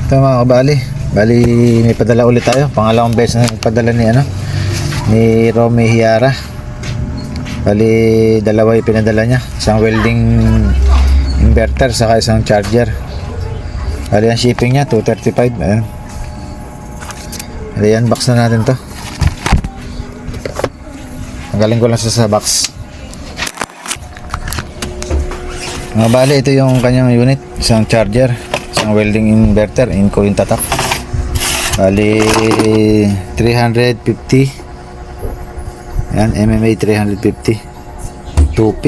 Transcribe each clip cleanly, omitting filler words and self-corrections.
Ito mga kabali, bali may padala ulit tayo. Pangalawang beses na nagpadala ni Romy Hiara. Bali dalawa yung pinadala niya, isang welding inverter saka isang charger. Bali ang shipping niya 235. Ayan, bali unbox na natin to. Tanggalin ko lang sa box. Mga bali, ito yung kanyang unit, isang charger, isang welding inverter, inco yung tatak. Bali 350. Yan, MMA 350 2P.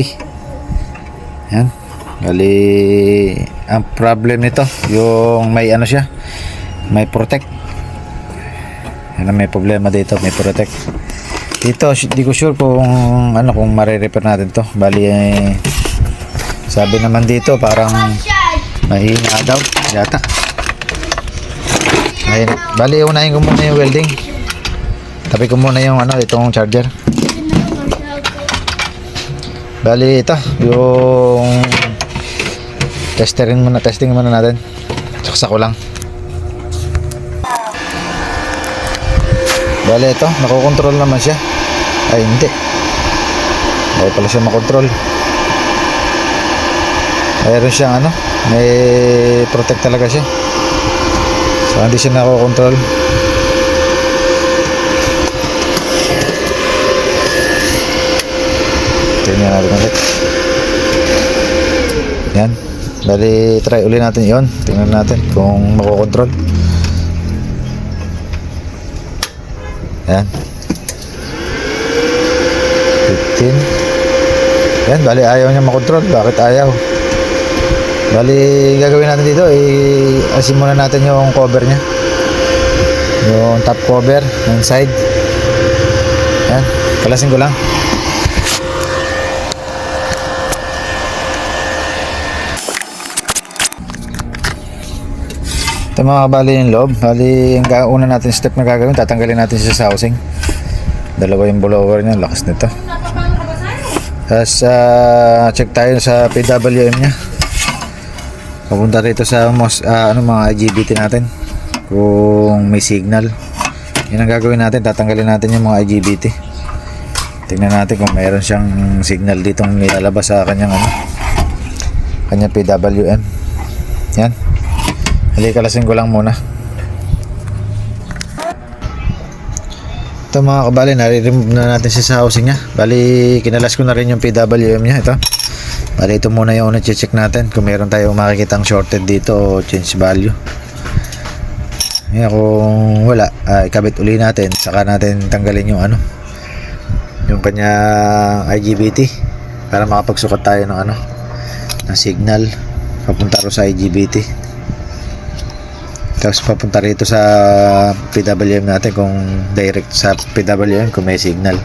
Yan, bali ang problem nito yung may ano siya, may protect. Yan, may problema dito, may protect dito. Di ko sure kung ano, kung mare-repair natin to. Bali sabi naman dito parang mahina daw yata. Ayun, bali unahin ko muna yung welding, tabi ko muna yung ano, itong charger. Bali ito yung testing muna natin. Saksak ko lang. Bali ito, nakokontrol naman siya. Ay hindi, ay pala siya makontrol. Mayroon siyang ano, may protect talaga siya. So hindi siya nakokontrol. Tingnan natin ulit. Yan, bali try ulit natin yon. Tingnan natin kung makokontrol. Yan, 15. Yan, bali ayaw niya makontrol. Bakit ayaw? Bali gagawin natin dito, asin muna natin yung cover nya, yung top cover ng side. Yan, kalasin ko lang. Ito mga kabali yung loob. Bali yung una natin step na gagawin, tatanggalin natin siya sa housing. Dalawa yung blower nya, lakas nito. Tapos check tayo sa PWM nya. Papunta rito sa mga IGBT natin kung may signal. Yan ang gagawin natin, tatanggalin natin yung mga IGBT. Tingnan natin kung mayroon siyang signal ditong nilalabas sa kanyang kanyang PWM. Yan, halikalasin ko lang muna. Ito mga kabali, nare-remove na natin siya sa housing nya. Bali kinalas ko na rin yung PWM nya. Ito, bali ito muna yung unang check natin kung meron tayong makikitang shorted dito o change value. Ngayon kung wala, ikabit uli natin, saka natin tanggalin yung yung kanya IGBT para makapagsukat tayo ng ng signal papunta ro sa IGBT. Tapos papunta rito sa PWM natin kung direct sa PWM kung may signal.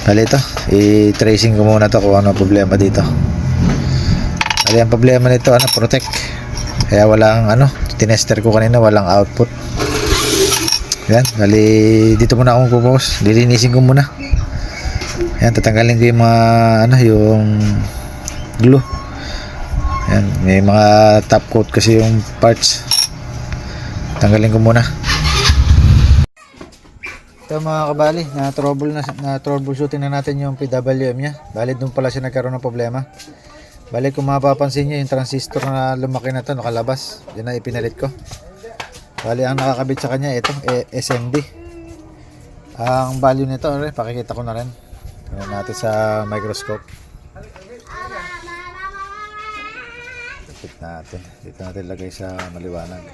Bali ito, i-tracing ko muna to kung ano problema dito. Bali ang problema nito, protect. Kaya walang tinester ko kanina, walang output. Yan, bali dito muna akong pupos. Lilinisin ko muna. Yan, tatanggalin ko yung mga yung glue. Yan, may mga top coat kasi yung parts. Tanggalin ko muna. Ito mga kabali, na troubleshooting na natin yung PWM nya. Bali doon pala siya nagkaroon ng problema. Bali kung mapapansin nyo, yung transistor na lumaki na to nakalabas. Yan na ipinalit ko. Bali ang nakakabit sa kanya ito, SMD. Ang value nito, pakikita ko na rin. Tingnan natin sa microscope. Tapit natin. Dito natin lagay sa maliwanag.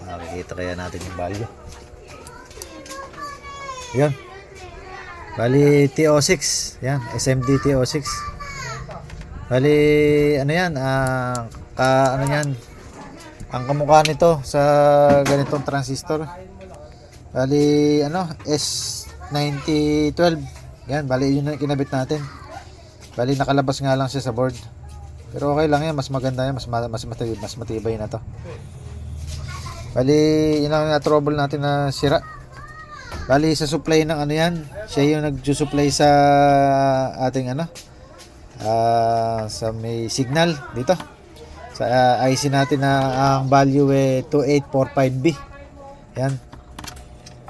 Makikita kaya natin yung value. Yan, bali TO6. Yan, SMD TO6. Bali yan, yan ang kamukha nito sa ganitong transistor. Bali S9012. Yan, bali yun ang kinabit natin. Bali nakalabas nga lang siya sa board, pero okay lang yan, mas maganda yan, mas matibay na to. Bali yun ang na-trouble natin na sira. Bali sa supply ng ano yan, siya yung nagsusupply sa ating ano, sa may signal dito. Sa IC natin na ang value 2845B. Yan.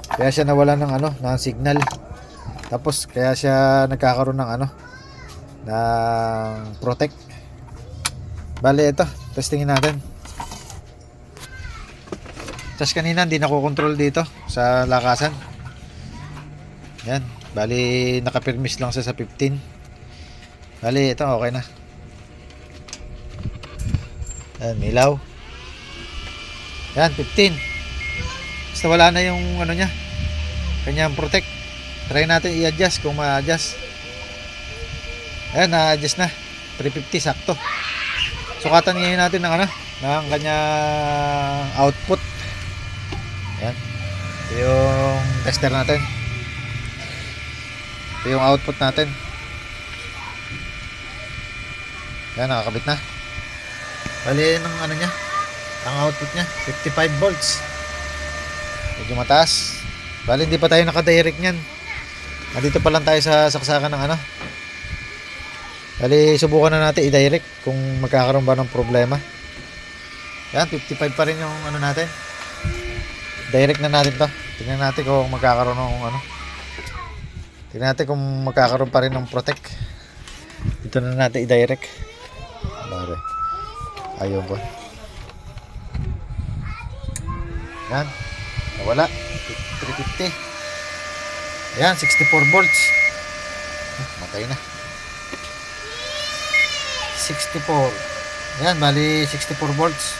Kaya siya nawala ng ano, ng signal. Tapos kaya siya nagkakaroon ng ano, ng protect. Bali ito, testingin natin. Tapos kanina hindi nakokontrol dito sa lakasan. Yan, bali nakapirmis lang siya sa 15. Bali ito okay na. Yan, milaw. Yan, 15. Basta wala na yung ano niya, kanyang protect. Try natin i-adjust kung ma-adjust. Ayan, na-adjust na. 350 sakto. Sukatan ngayon natin ng ano, ng kanyang output. Ayan. Ito yung tester natin. Ito yung output natin. Ayan, nakakabit na. Bali ng ano niya, ang output niya 55 volts. Medyo mataas. Bali hindi pa tayo naka-direct niyan. Nandito pa lang tayo sa saksakan ng ano. Bali subukan na natin i-direct kung magkakaroon ba ng problema. Yan, 55 pa rin yung ano natin. Direct na natin to. Tingnan natin kung magkakaroon ng ano. Tingnan natin kung magkakaroon pa rin ng protect. Dito na natin i-direct. Bari. Ayun po. Yan. Nawala. 350. Yan, 64 volts. Matay na. 64. Yan, bali 64 volts.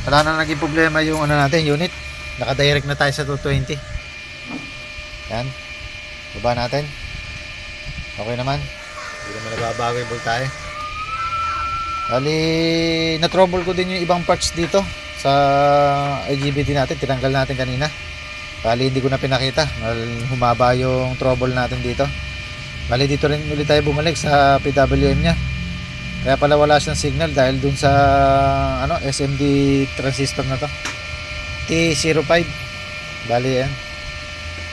Wala na naging problema yung ano natin, unit. Naka-direct na tayo sa 220. Yan. Baba natin. Okay naman. Hindi naman nababago yung voltahe. Bali, na-trouble ko din yung ibang parts dito sa IGBT natin. Tinanggal natin kanina. Bali, hindi ko na pinakita. Humaba yung trouble natin dito. Bali, dito rin ulit tayo bumalik sa PWM nya. Kaya pala wala siyang signal dahil dun sa ano, SMD transistor na to. T05. Bali, yan.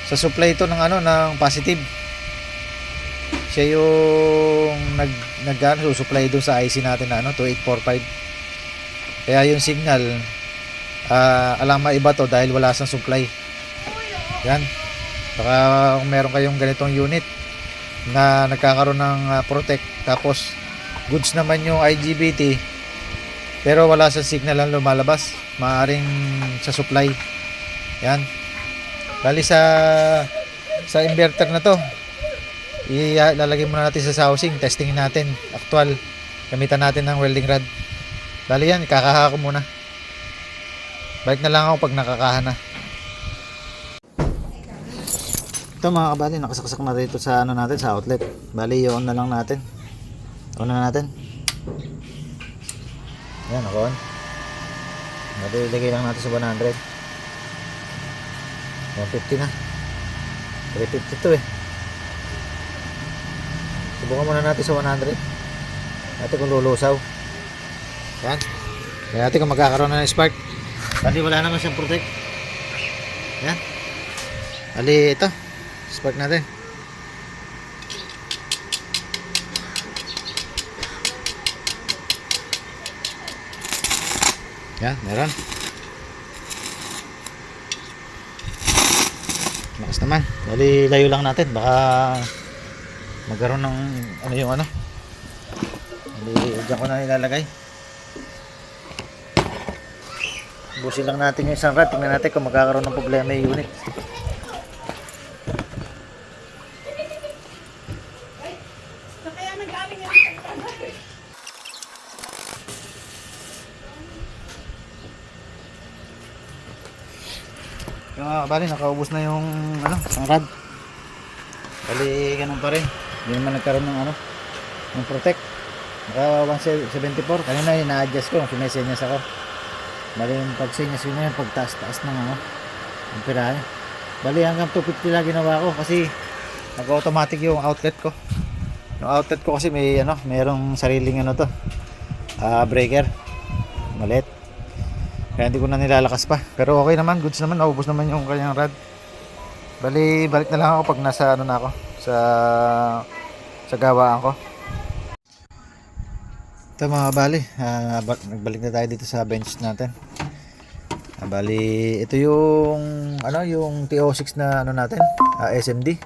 Sa supply ito ng ano, ng positive. Siya yung susupply doon sa IC natin na ano, 2845. Kaya yung signal alam maiba to dahil wala siyang supply. Yan. Baka kung meron kayong ganitong unit na nagkakaroon ng protect, tapos goods naman yung IGBT pero wala siyang signal ang lumalabas, maaaring sa supply. Yan. Bali sa inverter na to, ilalagay muna natin sa housing, testingin natin actual, gamitan natin ng welding rod. Bali yan, ikakaha ko muna, balik na lang ako pag nakakaha na. Ito mga kabali, nakasaksak na dito sa ano natin, sa outlet. Bali i-on na lang natin. On na natin. Yan, on. Bali ilagay lang natin sa 100. 150 na. 350 to eh. Subukan muna natin sa 100. Natin kung lulusaw. Yan. Kaya natin kung magkakaroon na ng spark. Bali wala naman siyang protect. Yan. Bali ito. Spark natin. Yan, meron. Lakas naman. Bali layo lang natin. Baka magkaroon ng ano yung ano. Diyan ko na ilalagay. Busin lang natin yung isang rod. Tingnan natin kung magkakaroon ng problema yung unit. Yung bali nakaubos na yung ano, isang rod. Bali ganun pa rin. Hindi naman nagkaroon ng ano, ng protect. Naka 174. Kanina ina-adjust ko, sinesenyas ako. Bali yung pagsenyas ko na yun, pagtaas-taas ng ano, ang pirahe. Bali hanggang 250 lang ginawa ko kasi nag-automatic yung outlet ko. Yung outlet ko kasi may ano, mayroong sariling ano to, breaker. Malit. Kaya hindi ko na nilalakas pa. Pero okay naman, goods naman, naubos naman yung kanyang rod. Bali, balik na lang ako pag nasa ano na ako sa gawaan ko. Ito mga bali, nagbalik na tayo dito sa bench natin. Bali, ito yung ano, yung TO6 na ano natin, SMD.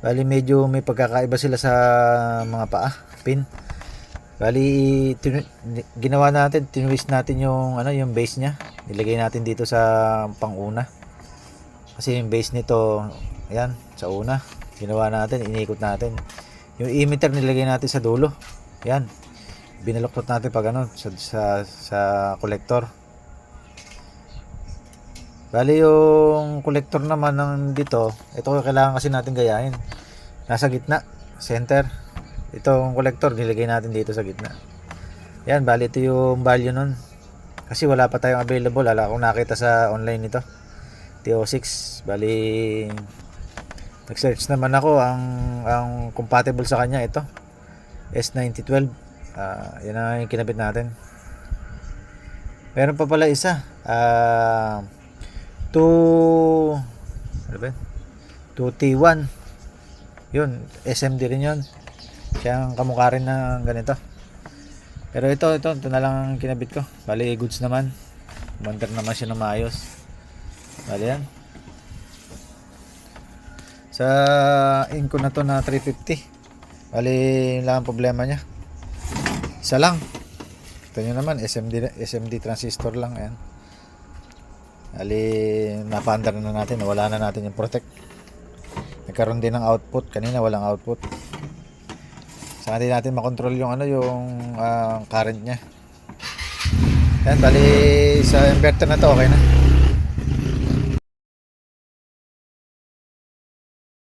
Bali, medyo may pagkakaiba sila sa mga paa, pin. Bali, ginawa natin, tinwist natin yung ano, yung base niya. Nilagay natin dito sa panguna. Kasi yung base nito, ayan, sa una, ginawa natin, inikot natin. Yung emitter nilagay natin sa dulo. Ayan. Binaluktot natin pag ano, sa collector. Bali yung collector naman ng dito, ito kailangan kasi natin gayahin. Nasa gitna, center. Itong collector nilagay natin dito sa gitna. Ayan, bali ito yung value nun. Kasi wala pa tayong available. Wala akong nakita sa online nito. TO6. Bali nag-search naman ako, ang compatible sa kanya ito. S9012. Yan ang yung kinabit natin. Meron pa pala isa. 2T1. Yun, SMD rin yun. Siyang kamukha rin ng ganito. Pero ito na lang ang kinabit ko. Bali goods naman. Umandar naman siya na maayos. Bali yan. Sa Inco na to na 350. Bali lang ang problema niya. Isa lang. Ito nyo naman, SMD transistor lang. Ayan. Bali napandar na natin. Wala na natin yung protect. Nagkaroon din ng output. Kanina walang output. Saka din natin makontrol yung ano, yung current nya. Ayan, bali sa inverter na to okay na.